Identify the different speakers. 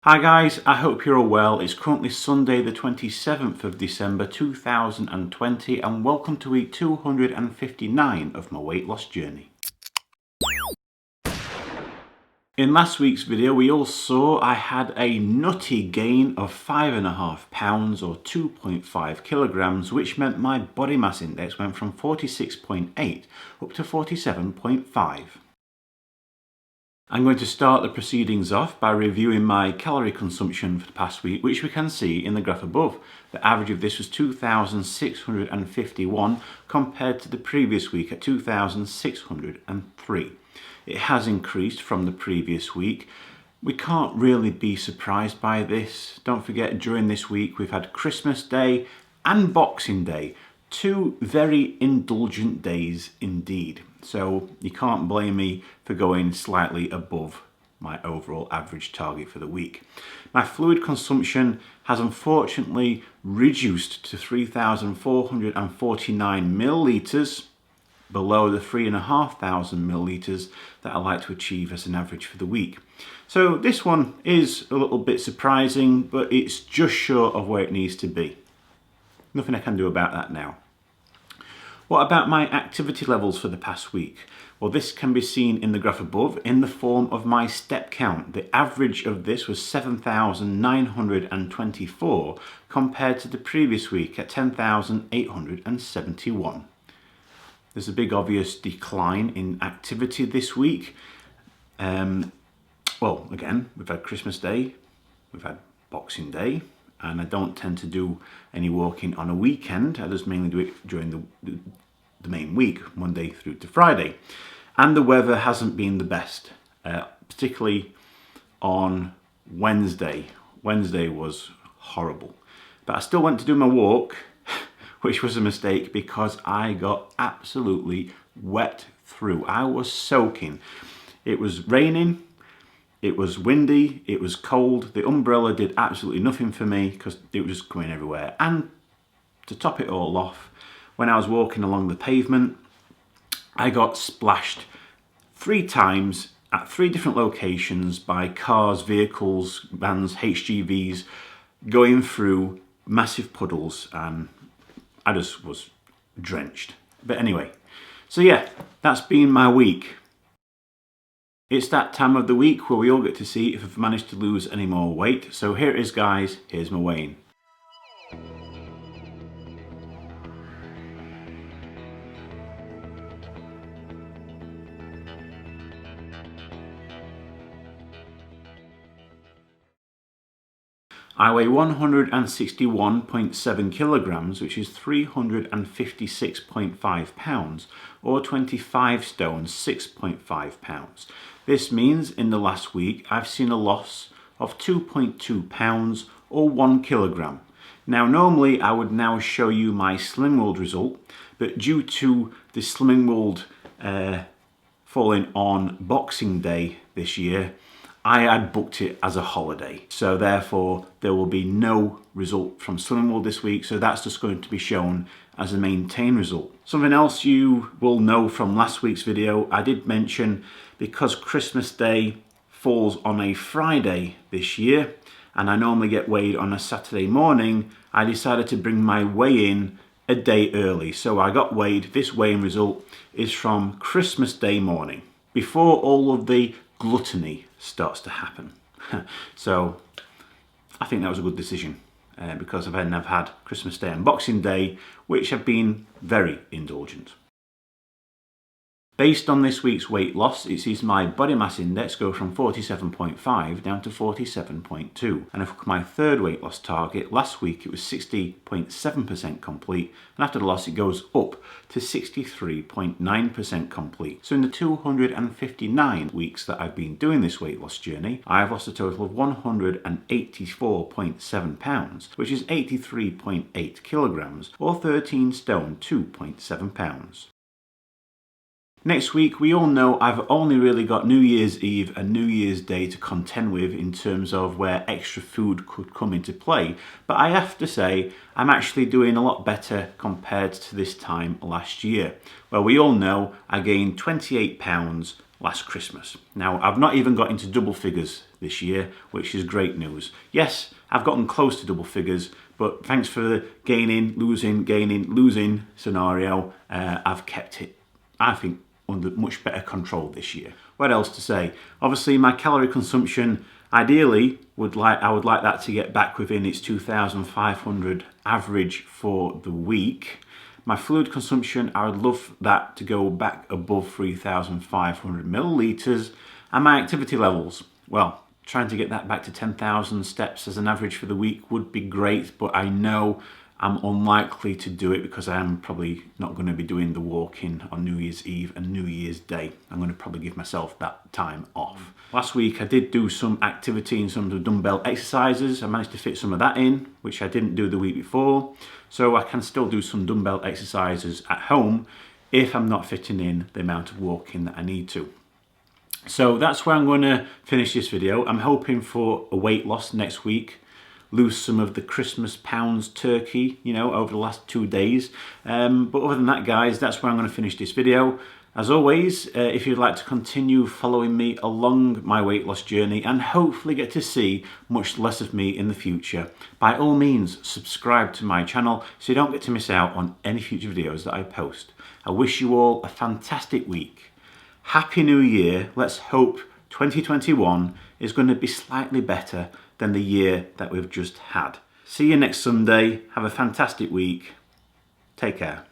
Speaker 1: Hi guys, I hope you're all well. It's currently Sunday the 27th of December 2020 and welcome to week 259 of my weight loss journey. In last week's video we all saw I had a nutty gain of 5.5 pounds or 2.5 kilograms, which meant my body mass index went from 46.8 up to 47.5. I'm going to start the proceedings off by reviewing my calorie consumption for the past week, which we can see in the graph above. The average of this was 2,651 compared to the previous week at 2,603. It has increased from the previous week. We can't really be surprised by this. Don't forget, during this week we've had Christmas Day and Boxing Day. Two very indulgent days indeed. So you can't blame me for going slightly above my overall average target for the week. My fluid consumption has unfortunately reduced to 3,449 millilitres, below the 3,500 millilitres that I like to achieve as an average for the week. So this one is a little bit surprising, but it's just short of where it needs to be. Nothing I can do about that now. What about my activity levels for the past week? Well, this can be seen in the graph above in the form of my step count. The average of this was 7,924 compared to the previous week at 10,871. There's a big obvious decline in activity this week. Well, again, we've had Christmas Day, we've had Boxing Day, and I don't tend to do any walking on a weekend. I just mainly do it during the main week, Monday through to Friday. And the weather hasn't been the best, particularly on Wednesday. Wednesday was horrible. But I still went to do my walk, which was a mistake because I got absolutely wet through. I was soaking. It was raining. It was windy, it was cold, the umbrella did absolutely nothing for me because it was just going everywhere. And to top it all off, when I was walking along the pavement, I got splashed 3 times at 3 different locations by cars, vehicles, vans, HGVs, going through massive puddles, and I just was drenched. But anyway, so yeah, that's been my week. It's that time of the week where we all get to see if I've managed to lose any more weight. So here it is guys, here's my weighing. I weigh 161.7 kilograms, which is 356.5 pounds, or 25 stone, 6.5 pounds. This means in the last week I've seen a loss of 2.2 pounds or 1 kilogram. Now normally I would now show you my Slimming World result, but due to the Slimming World falling on Boxing Day this year, I had booked it as a holiday. So therefore there will be no result from Slimming World this week, so that's just going to be shown as a maintained result. Something else you will know from last week's video, I did mention because Christmas Day falls on a Friday this year and I normally get weighed on a Saturday morning, I decided to bring my weigh-in a day early. So I got weighed. This weigh-in result is from Christmas Day morning, before all of the gluttony starts to happen. So I think that was a good decision because I've had Christmas Day and Boxing Day, which have been very indulgent. Based on this week's weight loss, it sees my body mass index go from 47.5 down to 47.2. And for my third weight loss target, last week it was 60.7% complete, and after the loss it goes up to 63.9% complete. So in the 259 weeks that I've been doing this weight loss journey, I've lost a total of 184.7 pounds, which is 83.8 kilograms, or 13 stone, 2.7 pounds. Next week, we all know I've only really got New Year's Eve and New Year's Day to contend with in terms of where extra food could come into play. But I have to say, I'm actually doing a lot better compared to this time last year. Well, we all know I gained 28 pounds last Christmas. Now, I've not even got into double figures this year, which is great news. Yes, I've gotten close to double figures, but thanks for the gaining, losing scenario, I've kept it, I think, under much better control this year. What else to say? Obviously, my calorie consumption, ideally, I would like that to get back within its 2,500 average for the week. My fluid consumption, I would love that to go back above 3,500 millilitres. And my activity levels, well, trying to get that back to 10,000 steps as an average for the week would be great, but I know I'm unlikely to do it because I am probably not going to be doing the walking on New Year's Eve and New Year's Day. I'm going to probably give myself that time off. Last week I did do some activity in some of the dumbbell exercises. I managed to fit some of that in, which I didn't do the week before. So I can still do some dumbbell exercises at home if I'm not fitting in the amount of walking that I need to. So that's where I'm going to finish this video. I'm hoping for a weight loss next week. Lose some of the Christmas pounds turkey, over the last 2 days. But other than that, guys, that's where I'm going to finish this video. As always, if you'd like to continue following me along my weight loss journey and hopefully get to see much less of me in the future, by all means, subscribe to my channel so you don't get to miss out on any future videos that I post. I wish you all a fantastic week. Happy New Year. Let's hope 2021 is going to be slightly better than the year that we've just had. See you next Sunday. Have a fantastic week. Take care.